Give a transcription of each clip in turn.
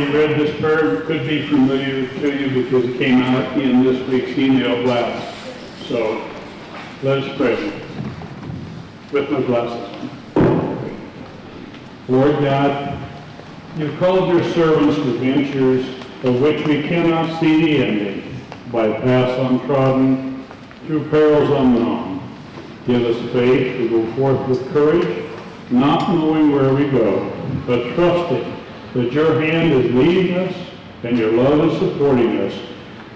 already read this prayer. It could be familiar to you because it came out in this week's email blast. So let us pray with my glasses. Lord God, you called your servants to ventures of which we cannot see the ending, by paths untrodden, through perils unknown. Give us faith to go forth with courage, not knowing where we go, but trusting that your hand is leading us and your love is supporting us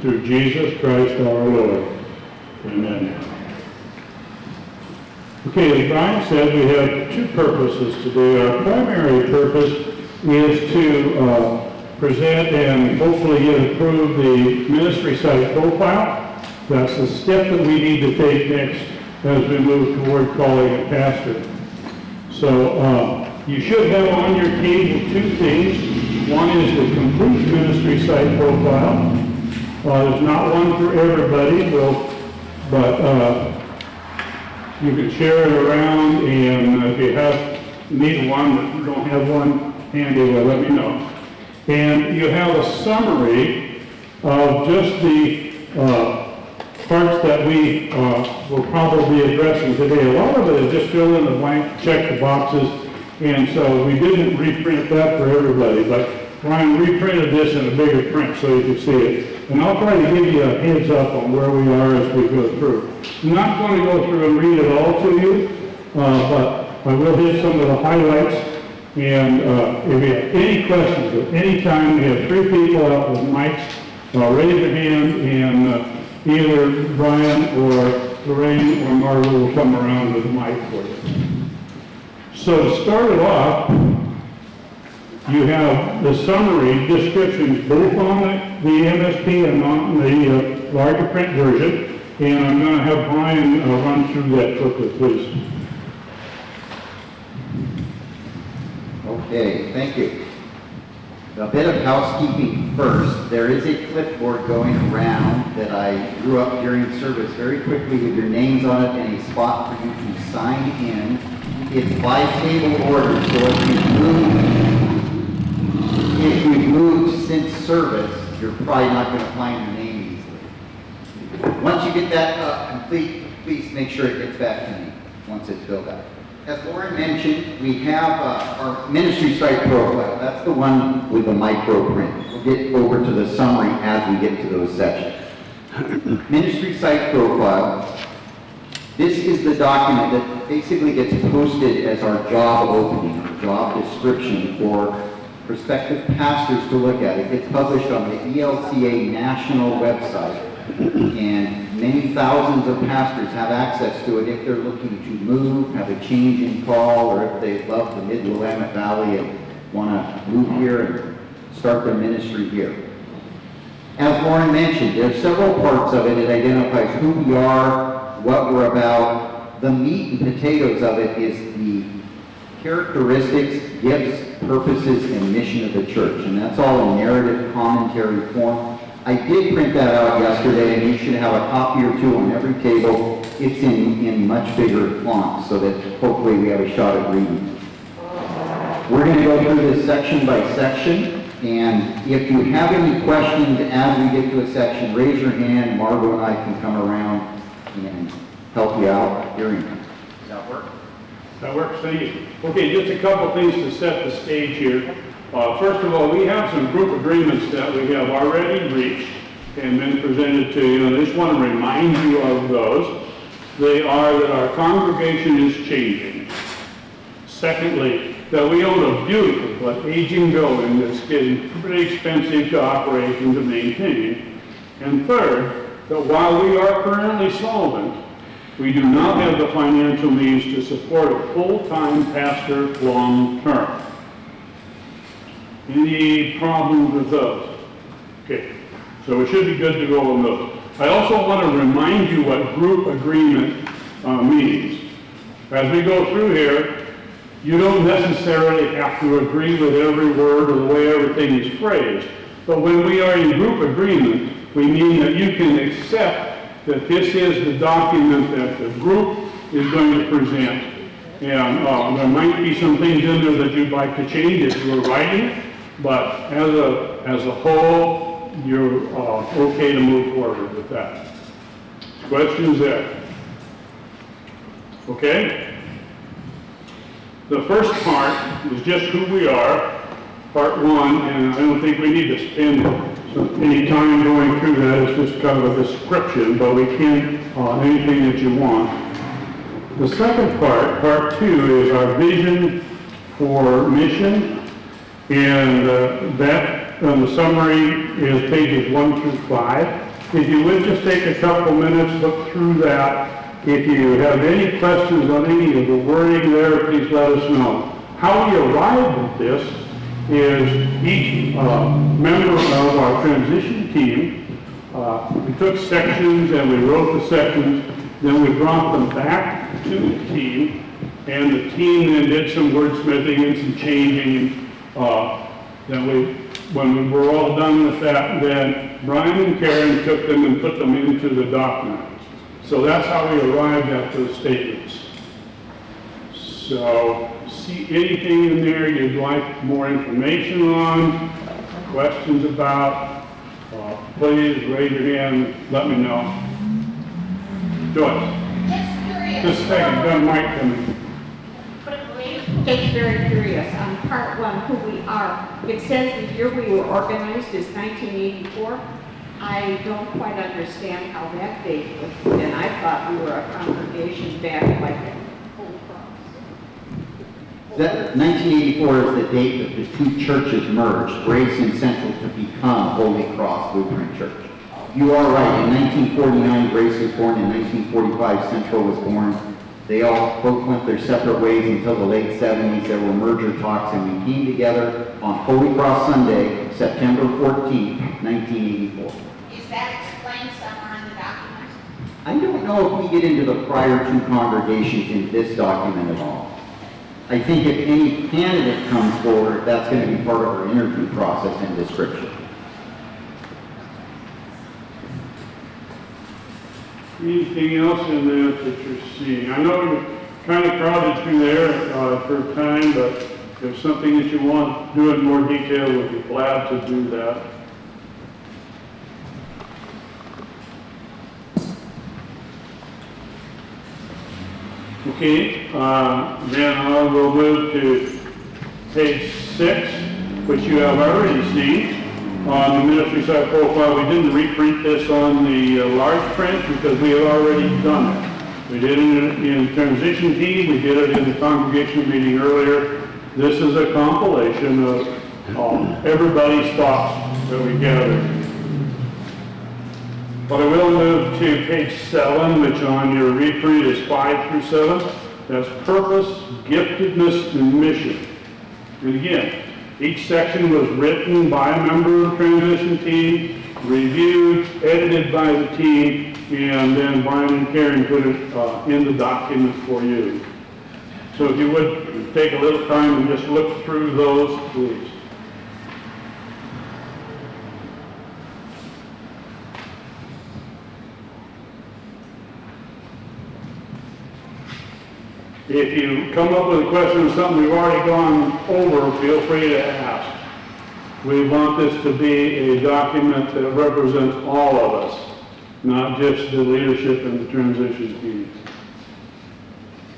through Jesus Christ our Lord. Amen. Okay, as Brian said, we have two purposes today. Our primary purpose is to present and hopefully get approved the ministry Psych Profile. That's the step that we need to take next as we move toward calling a pastor. So you should have on your table two things. One is the complete ministry Psych Profile. There's not one for everybody, but you can share it around, and if you need one, but you don't have one handy, well, let me know. And you have a summary of just the parts that we will probably be addressing today. A lot of it is just fill in the blank, check the boxes, and so we didn't reprint that for everybody, but Brian reprinted this in a bigger print so you can see it. And I'll try to give you a heads up on where we are as we go through. I'm not going to go through and read it all to you, but I will hit some of the highlights. And if you have any questions at any time, we have 3 people out with mics. Raise your hand, and either Brian or Lorraine or Margaret will come around with a mic for you. So to start it off, you have the summary descriptions both on the MSP and on the larger print version. And I'm going to have Brian run through that quickly, please. Okay, thank you. A bit of housekeeping first. There is a clipboard going around that I drew up during service very quickly with your names on it and a spot for you to sign in. It's by table order, so if you've moved since service, you're probably not going to find your name easily. Once you get that complete, please make sure it gets back to me once it's filled out. As Lauren mentioned, we have our ministry Psych Profile. That's the one with the micro print. We'll get over to the summary as we get to those sections. Ministry Psych Profile. This is the document that basically gets posted as our job opening, or job description for prospective pastors to look at. It gets published on the ELCA national website. And many thousands of pastors have access to it if they're looking to move, have a change in call, or if they love the Mid-Willamette Valley and want to move here and start their ministry here. As Lauren mentioned, there are several parts of it. It identifies who we are, what we're about. The meat and potatoes of it is the characteristics, gifts, purposes, and mission of the church. And that's all in narrative commentary form. I did print that out yesterday, and you should have a copy or two on every table. It's in much bigger font, so that hopefully we have a shot at reading. We're going to go through this section by section, and if you have any questions as we get to a section, raise your hand. Margot and I can come around and help you out during it. Does that work? That works, thank you. Okay, just a couple things to set the stage here. First of all, we have some group agreements that we have already reached and been presented to you, and I just want to remind you of those. They are that our congregation is changing. Secondly, that we own a beautiful but aging building that's getting pretty expensive to operate and to maintain. And third, that while we are currently solvent, we do not have the financial means to support a full-time pastor long-term. Any problems with those? Okay, so it should be good to go on those. I also want to remind you what group agreement means. As we go through here, you don't necessarily have to agree with every word or the way everything is phrased. But when we are in group agreement, we mean that you can accept that this is the document that the group is going to present. And there might be some things in there that you'd like to change if you were writing it, But as a whole, you're okay to move forward with that. Questions there? Okay? The first part is just who we are, part one, and I don't think we need to spend any time going through that. It's just kind of a description, but we can, anything that you want. The second part, part two, is our vision for mission, and the summary is pages 1 through 5. If you would just take a couple minutes, look through that. If you have any questions on any of the wording there, please let us know. How we arrived at this is each member of our transition team, we took sections and we wrote the sections, then we brought them back to the team, and the team then did some wordsmithing and some changing. When we were all done with that, then Brian and Karen took them and put them into the document. So that's how we arrived at those statements. So, see anything in there you'd like more information on, questions about, please raise your hand, let me know. Joyce. Just curious. Just a second, got a mic coming. Just very curious, on part one, who we are. It says the year we were organized is 1984. I don't quite understand how that date was, and I thought we were a congregation back like at Holy Cross. That 1984 is the date that the two churches merged, Grace and Central, to become Holy Cross Lutheran Church. You are right, in 1949 Grace was born, in 1945 Central was born. They all both went their separate ways until the late 70s. There were merger talks, and we came together on Holy Cross Sunday, September 14th, 1984. Is that explained somewhere in the document? I don't know if we get into the prior two congregations in this document at all. I think if any candidate comes forward, that's going to be part of our interview process and description. Anything else in there that you're seeing? I know we're kind of crowded through there for time, but if there's something that you want to do in more detail, we'd be glad to do that. Okay, then I will move to page 6, which you have already seen. On the ministry Psych Profile, we didn't reprint this on the large print because we had already done it. We did it in transition team, we did it in the congregational meeting earlier. This is a compilation of everybody's thoughts that we gathered. But I will move to page 7, which on your reprint is 5 through 7. That's purpose, giftedness, and mission. And again, each section was written by a member of the transition team, reviewed, edited by the team, and then Brian and Karen put it in the document for you. So if you would take a little time and just look through those, please. If you come up with a question or something we've already gone over, feel free to ask. We want this to be a document that represents all of us, not just the leadership and the transition team.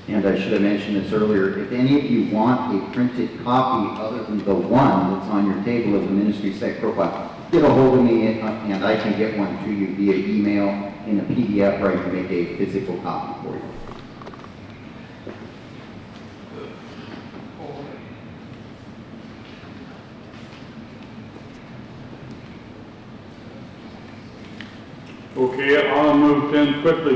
And I should have mentioned this earlier, if any of you want a printed copy other than the one that's on your table of the ministry Psych Profile, get a hold of me and I can get one to you via email in a PDF, or I can make a physical copy for you. Okay, I'll move then quickly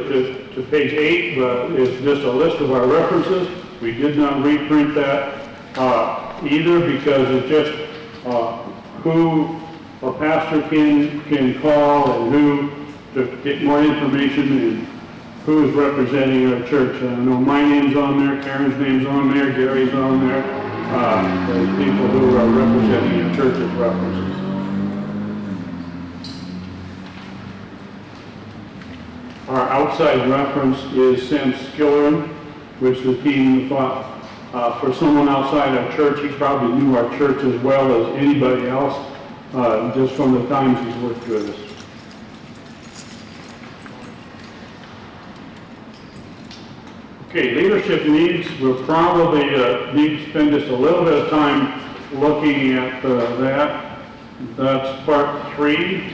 to page 8, but it's just a list of our references. We did not reprint that either because it's just who a pastor can call and who to get more information and who is representing our church. I know my name's on there, Karen's name's on there, Gary's on there. There's people who are representing our church as references. Our outside reference is Sam Skilleran, which the team thought For someone outside our church, he probably knew our church as well as anybody else, just from the times he's worked with us. Okay, leadership needs, we'll probably need to spend just a little bit of time looking at that. That's part 3.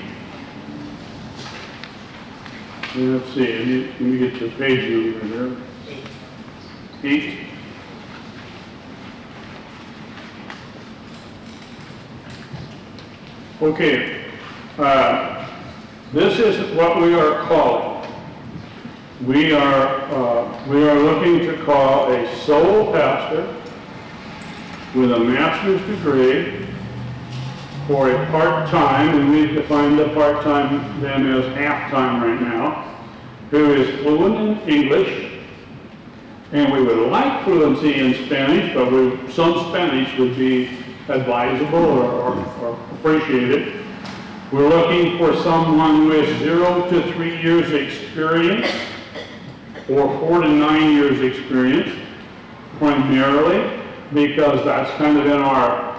Let's see, let me get the page number there. 8. Okay, this is what we are calling. We are looking to call a sole pastor with a master's degree for a part-time, and we've defined the part-time then as half-time right now, who is fluent in English, and we would like fluency in Spanish, but some Spanish would be advisable or appreciated. We're looking for someone with 0 to 3 years experience or 4 to 9 years experience, primarily because that's kind of in our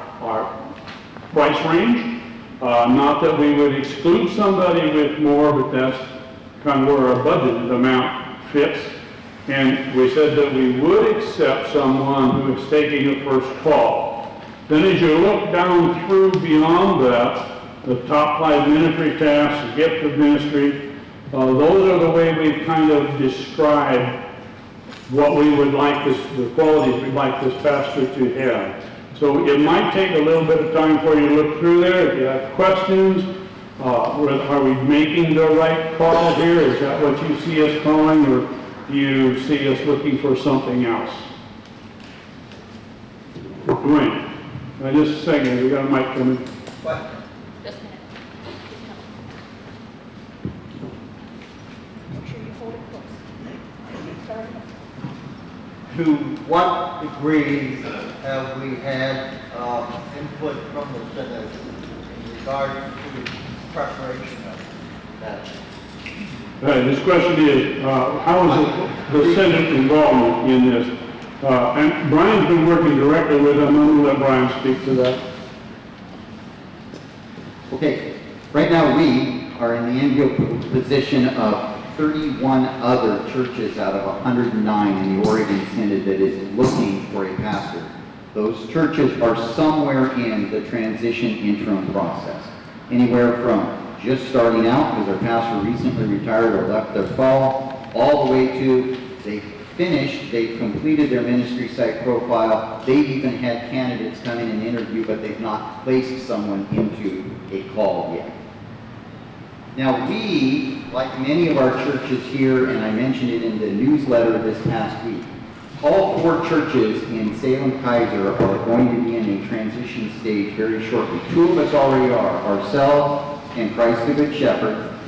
price range. Not that we would exclude somebody with more, but that's kind of where our budgeted amount fits. And we said that we would accept someone who is taking a first call. Then as you look down through beyond that, the top 5 ministry tasks, the gift of ministry, those are the way we've kind of described what we would like the qualities we'd like this pastor to have. So it might take a little bit of time for you to look through there. If you have questions, are we making the right call here? Is that what you see us calling, or do you see us looking for something else? Dwayne, just a second, we got a mic coming. What? Just a minute. Make sure you hold it close. Sorry. To what degrees have we had input from the Senate in regard to preparation of that? This question is, how is the Senate involvement in this? And Brian's been working directly with them. I'm going to let Brian speak to that. Okay, right now we are in the enviable position of 31 other churches out of 109 in the Oregon Synod that is looking for a pastor. Those churches are somewhere in the transition interim process. Anywhere from just starting out because their pastor recently retired or left their call, all the way to they've finished, they've completed their ministry psych profile, they've even had candidates come in and interview, but they've not placed someone into a call yet. Now we, like many of our churches here, and I mentioned it in the newsletter this past week, all 4 churches in Salem Kaiser are going to be in a transition stage very shortly. 2 of us already are, ourselves and Christ the Good Shepherd.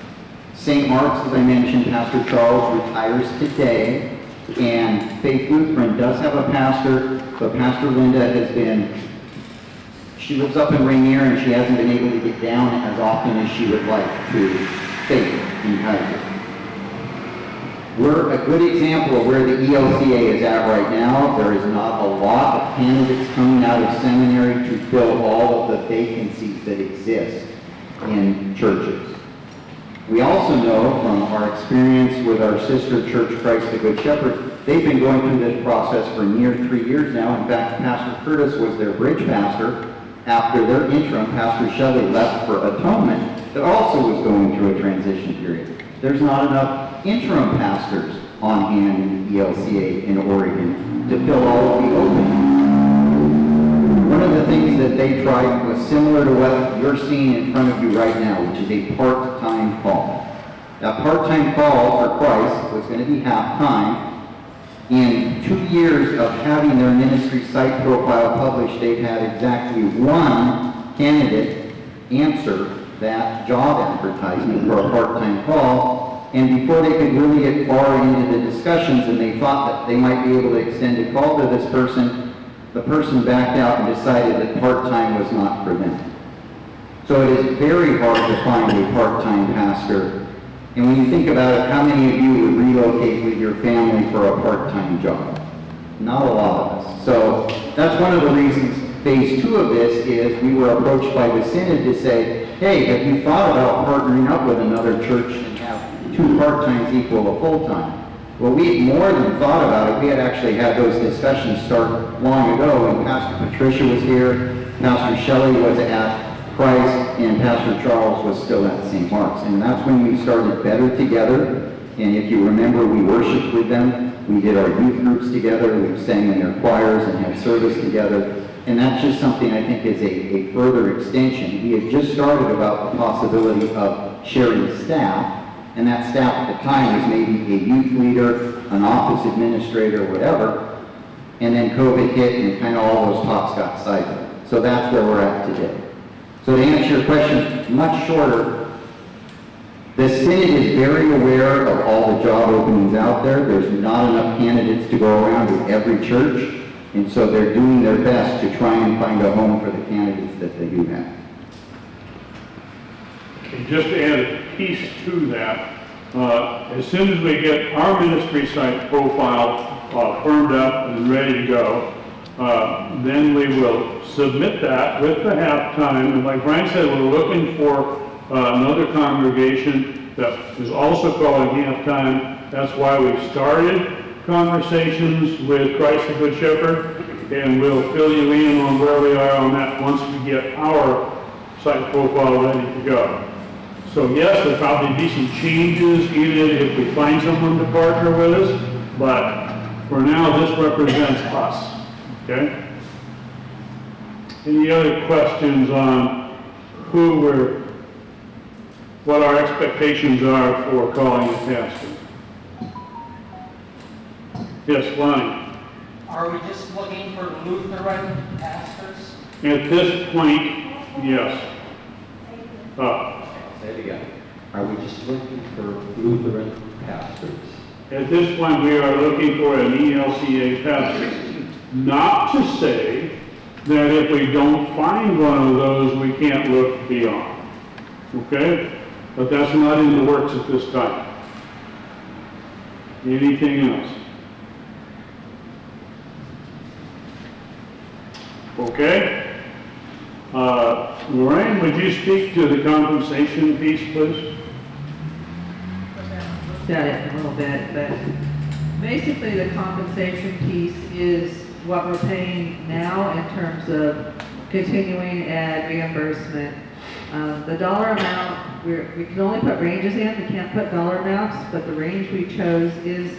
St. Mark's, as I mentioned, Pastor Charles retires today, and Faith Lutheran does have a pastor, but Pastor Linda has been, she lives up in Rainier and she hasn't been able to get down as often as she would like to Faith in Kaiser. We're a good example of where the ELCA is at right now. There is not a lot of candidates coming out of seminary to fill all of the vacancies that exist in churches. We also know from our experience with our sister church, Christ the Good Shepherd, they've been going through this process for near 3 years now. In fact, Pastor Curtis was their bridge pastor after their interim. Pastor Shelley left for Atonement, that also was going through a transition period. There's not enough interim pastors on hand in the ELCA in Oregon to fill all of the openings. One of the things that they tried was similar to what you're seeing in front of you right now, which is a part-time call. That part-time call for Christ was going to be half-time. In 2 years of having their ministry psych profile published, they've had exactly 1 candidate answer that job advertisement for a part-time call, and before they could really get far into the discussions and they thought that they might be able to extend a call to this person, the person backed out and decided that part-time was not for them. So it is very hard to find a part-time pastor. And when you think about it, how many of you would relocate with your family for a part-time job? Not a lot of us. So that's one of the reasons phase 2 of this is we were approached by the synod to say, hey, have you thought about partnering up with another church and have 2 part-times equal a full-time? Well, we had more than thought about it. We had actually had those discussions start long ago when Pastor Patricia was here, Pastor Shelley was at Christ, and Pastor Charles was still at St. Mark's. And that's when we started Better Together. And if you remember, we worshiped with them. We did our youth groups together. We sang in their choirs and had service together. And that's just something I think is a further extension. We had just started about the possibility of sharing staff. And that staff at the time was maybe a youth leader, an office administrator, whatever. And then COVID hit and kind of all those talks got sidelined. So that's where we're at today. So to answer your question, much shorter, the Synod is very aware of all the job openings out there. There's not enough candidates to go around in every church. And so they're doing their best to try and find a home for the candidates that they do have. And just to add a piece to that, as soon as we get our ministry site profile firmed up and ready to go, then we will submit that with the halftime. And like Brian said, we're looking for another congregation that is also calling halftime. That's why we started conversations with Christ the Good Shepherd, and we'll fill you in on where we are on that once we get our site profile ready to go. So yes, there'll probably be some changes even if we find someone to partner with us, but for now this represents us, okay? Any other questions on what our expectations are for calling a pastor? Yes, Lonnie. Are we just looking for Lutheran pastors? At this point, yes. Say it again. Are we just looking for Lutheran pastors? At this point, we are looking for an ELCA pastor. Not to say that if we don't find one of those, we can't look beyond. Okay? But that's not in the works at this time. Anything else? Okay? Lorraine, would you speak to the compensation piece, please? Looked at it a little bit, but basically the compensation piece is what we're paying now in terms of continuing ed reimbursement. The dollar amount, we can only put ranges in, we can't put dollar amounts, but the range we chose is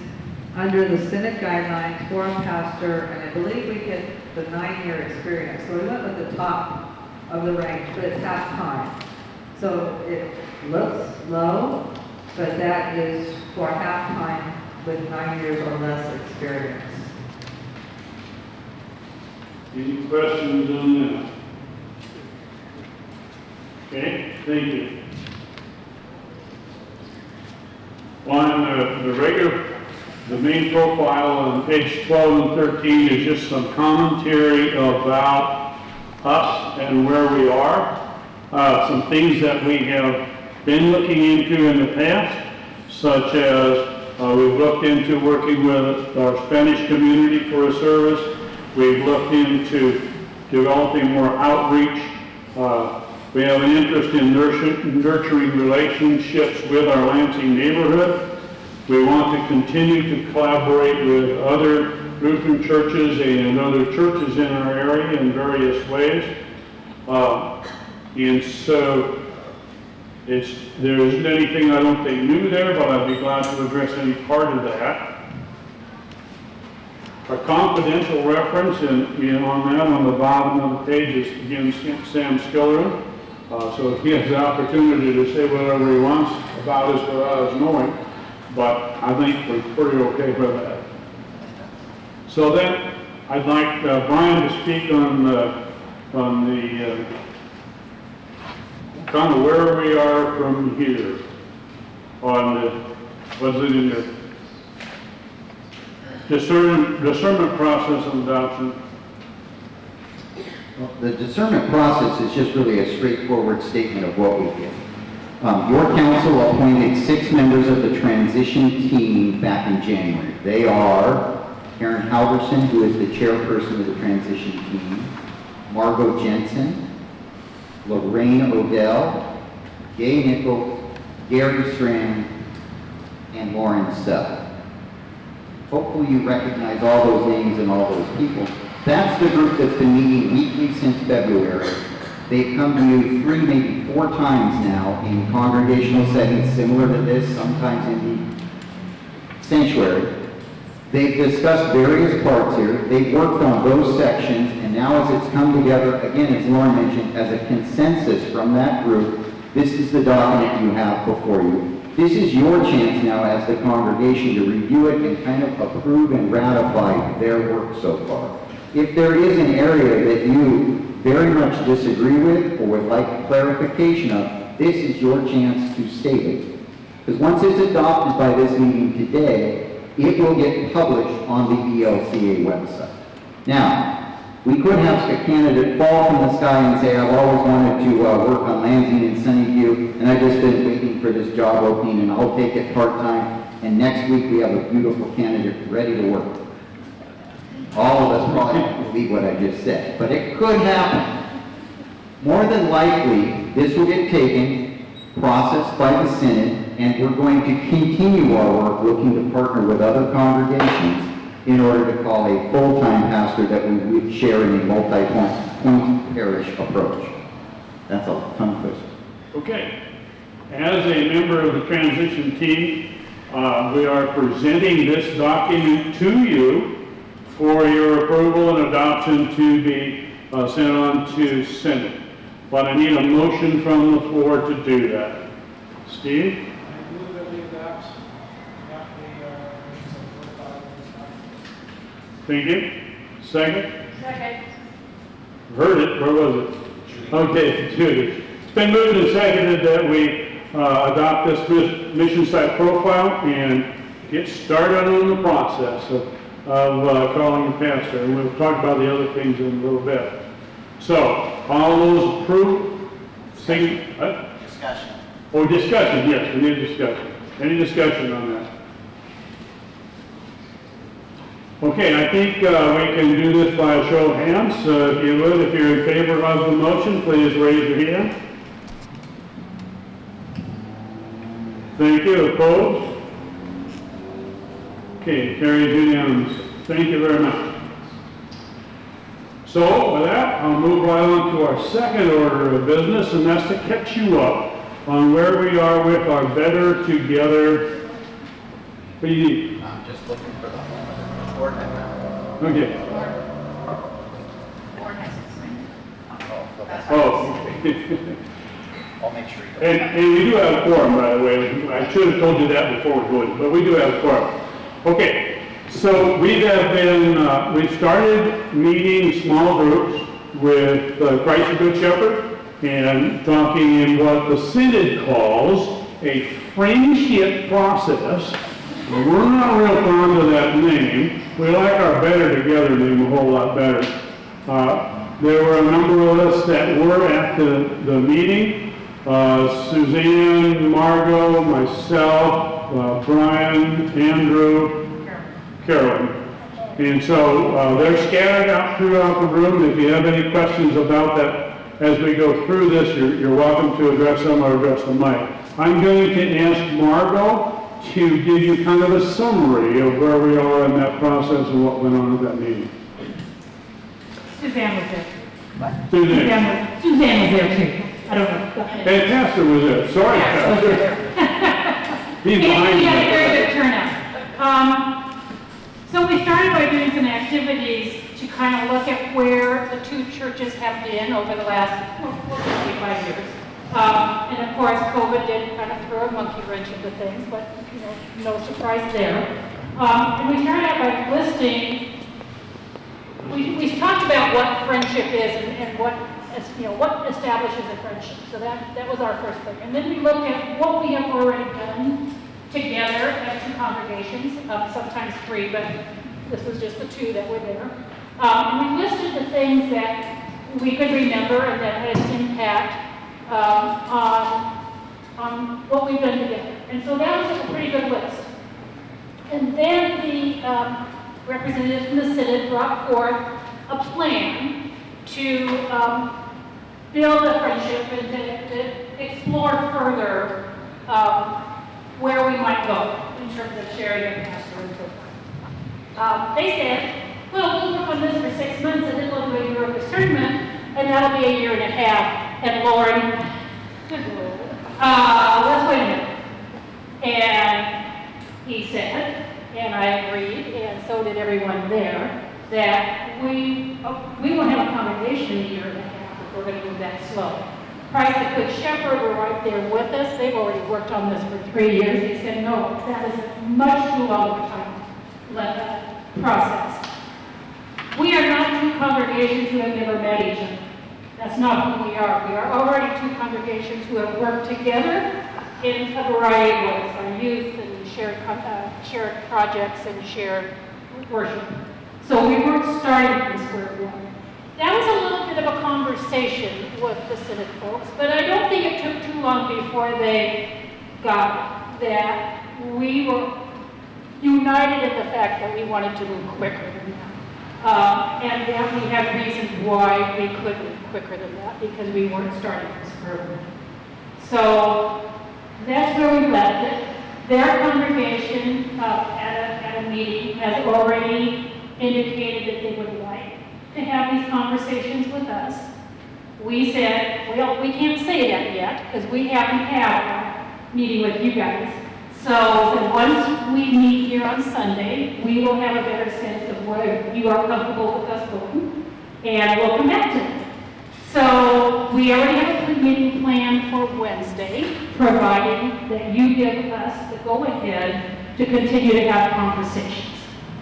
under the Synod guidelines for a pastor, and I believe we get the 9-year experience. So we went with the top of the range, but it's half-time. So it looks low, but that is for half-time with 9 years or less experience. Any questions on that? Okay, thank you. On the main profile on page 12 and 13 is just some commentary about us and where we are. Some things that we have been looking into in the past, such as we've looked into working with our Spanish community for a service. We've looked into developing more outreach. We have an interest in nurturing relationships with our Lansing neighborhood. We want to continue to collaborate with other Lutheran churches and other churches in our area in various ways. And so there isn't anything I don't think new there, but I'd be glad to address any part of that. A confidential reference on the bottom of the page is again Sam Skillerin. So he has the opportunity to say whatever he wants about us without us knowing, but I think we're pretty okay with that. So then I'd like Brian to speak on the kind of where we are from here on the, what's it in there? Discernment process and adoption. Well, the discernment process is just really a straightforward statement of what we did. Your council appointed 6 members of the transition team back in January. They are Karen Halverson, who is the chairperson of the transition team, Margot Jensen, Lorraine Odell, Gay Nichols, Gary Strand, and Lauren Stubb. Hopefully you recognize all those names and all those people. That's the group that's been meeting weekly since February. They've come to you 3, maybe 4 times now in congregational settings similar to this, sometimes in the sanctuary. They've discussed various parts here. They've worked on those sections, and now as it's come together, again, as Lauren mentioned, as a consensus from that group, this is the document you have before you. This is your chance now as the congregation to review it and kind of approve and ratify their work so far. If there is an area that you very much disagree with or would like clarification of, this is your chance to state it. Because once it's adopted by this meeting today, it will get published on the ELCA website. Now, we could have a candidate fall from the sky and say, I've always wanted to work on Lansing and Sunnyview, and I've just been waiting for this job opening, and I'll take it part-time, and next week we have a beautiful candidate ready to work. All of us probably don't believe what I just said, but it could happen. More than likely, this will get taken, processed by the Synod, and we're going to continue our work looking to partner with other congregations in order to call a full-time pastor that we would share in a multi-point parish approach. That's a tongue twister. Okay. As a member of the transition team, we are presenting this document to you for your approval and adoption to be sent on to Synod. But I need a motion from the floor to do that. Steve? I move that we adopt the profile. Thank you. Second? Second. Heard it. Where was it? Okay, Judy. It's been moved and seconded that we adopt this mission site profile and get started on the process of calling a pastor. And we'll talk about the other things in a little bit. So, all those approve? Discussion. Oh, discussion, yes, we need discussion. Any discussion on that? Okay, I think we can do this by a show of hands. If you would, if you're in favor of the motion, please raise your hand. Thank you. Opposed? Okay, carries unanimously. Thank you very much. So, with that, I'll move right on to our second order of business, and that's to catch you up on where we are with our Better Together. What do you need? I'm just looking for the ordinance. Okay. Board has to sign it. Oh. I'll make sure you go. And we do have a quorum, by the way. I should have told you that before we voted, but we do have a quorum. Okay. So we've started meeting small groups with Christ the Good Shepherd and talking in what the Synod calls a friendship process. We're not real fond of that name. We like our Better Together name a whole lot better. There were a number of us that were at the meeting. Suzanne, Margot, myself, Brian, Andrew, Carolyn. And so they're scattered out throughout the room. If you have any questions about that as we go through this, you're welcome to address them or address the mic. I'm going to ask Margot to give you kind of a summary of where we are in that process and what went on at that meeting. Suzanne was there. What? Suzanne. Suzanne was there too. I don't know. And Pastor was there. Sorry, Pastor. He's behind We you. had a very good turnout. So we started by doing some activities to kind of look at where the two churches have been over the last 25 years. And of course, COVID did kind of throw a monkey wrench into things, but no surprise there. And we started out by listing. We talked about what friendship is and what establishes a friendship. So that was our first thing. And then we looked at what we have already done together as two congregations, sometimes three, but this was just the two that were there. And we listed the things that we could remember and that had an impact on what we've done together. And so that was a pretty good list. And then representative from the Synod brought forth a plan to build a friendship and to explore further where we might go in terms of sharing a pastor and so forth. They said, well, we'll work on this for 6 months and then we'll do a year of discernment, and that'll be a year and a half. And Lauren, let's wait a minute. And he said, and I agreed, and so did everyone there, that we won't have a congregation in a year and a half if we're going to move that slow. Christ the Good Shepherd were right there with us. They've already worked on this for 3 years. They said, no, that is much too long a time to let that process. We are not two congregations who have never met each other. That's not who we are. We are already two congregations who have worked together in a variety of ways, our youth and shared projects and shared worship. So we weren't starting from square one. That was a little bit of a conversation with the Synod folks, but I don't think it took too long before they got it, that we were united in the fact that we wanted to move quicker than that. And that we had reasons why we could move quicker than that, because we weren't starting from square one. So that's where we left it. Their congregation at a meeting has already indicated that they would like to have these conversations with us. We said, well, we can't say that yet because we haven't had a meeting with you guys. So once we meet here on Sunday, we will have a better sense of where you are comfortable with us going, and we'll come back to it. So we already have a meeting plan for Wednesday, providing that you give us the go-ahead to continue to have conversations.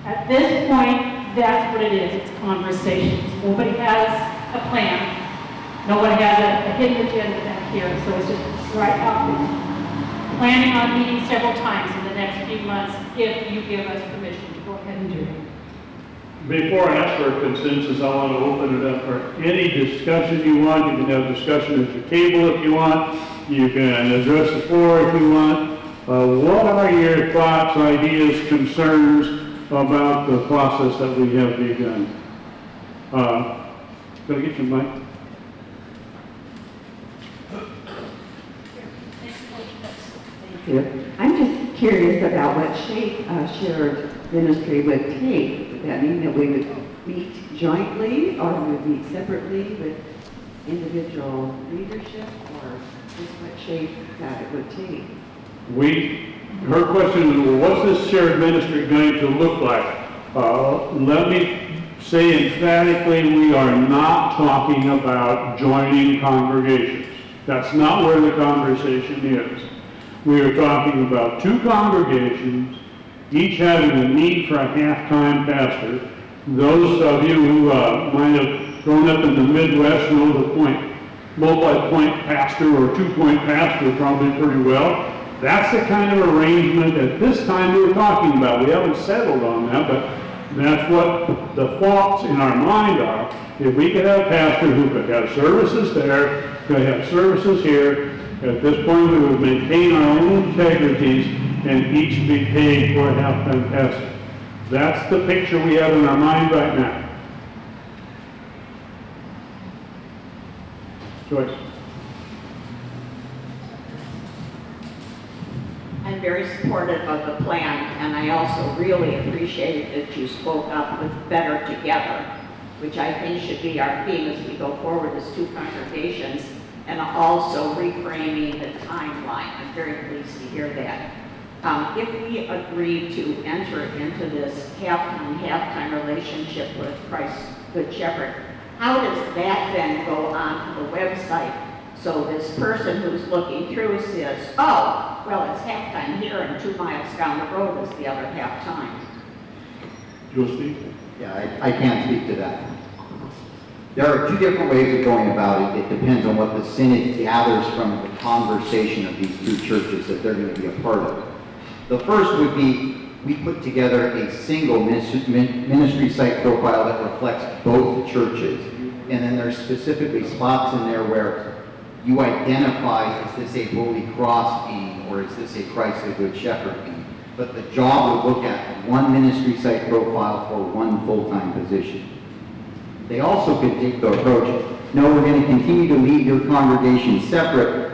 At this point, that's what it is, it's conversations. Nobody has a plan. Nobody has a hidden agenda back here, so it's just right out there. Planning on meeting several times in the next few months if you give us permission to go ahead and do it. Before I ask for a consensus, I want to open it up for any discussion you want. You can have discussion at your table if you want. You can address the floor if you want. What are your thoughts, ideas, concerns about the process that we have begun? Can I get your mic? Yeah. I'm just curious about what shape shared ministry would take. Would that mean that we would meet jointly or we would meet separately with individual leadership, or just what shape that it would take? Her question is, well, what's this shared ministry going to look like? Let me say emphatically, we are not talking about joining congregations. That's not where the conversation is. We are talking about two congregations, each having a need for a half-time pastor. Those of you who might have grown up in the Midwest know the multi-point pastor or two-point pastor probably pretty well. That's the kind of arrangement at this time we're talking about. We haven't settled on that, but that's what the thoughts in our mind are. If we could have a pastor who could have services there, could have services here, at this point we would maintain our own integrities and each be paid for a half-time pastor. That's the picture we have in our mind right now. Joyce. I'm very supportive of the plan, and I also really appreciate that you spoke up with better together, which I think should be our theme as we go forward as two congregations, and also reframing the timeline. I'm very pleased to hear that. If we agree to enter into this half-time relationship with Christ Good Shepherd, how does that then go onto the website? So this person who's looking through says, oh, well, it's halftime here and 2 miles down the road is the other halftime. You will speak? Yeah, I can speak to that. There are two different ways of going about it. It depends on what the Synod gathers from the conversation of these two churches that they're going to be a part of. The first would be, we put together a single ministry site profile that reflects both churches. And then there's specifically spots in there where you identify, is this a Holy Cross aim or is this a Christ the Good Shepherd aim? but the job would look at one ministry psych profile for one full-time position. They also could take the approach, no, we're going to continue to lead your congregation separate,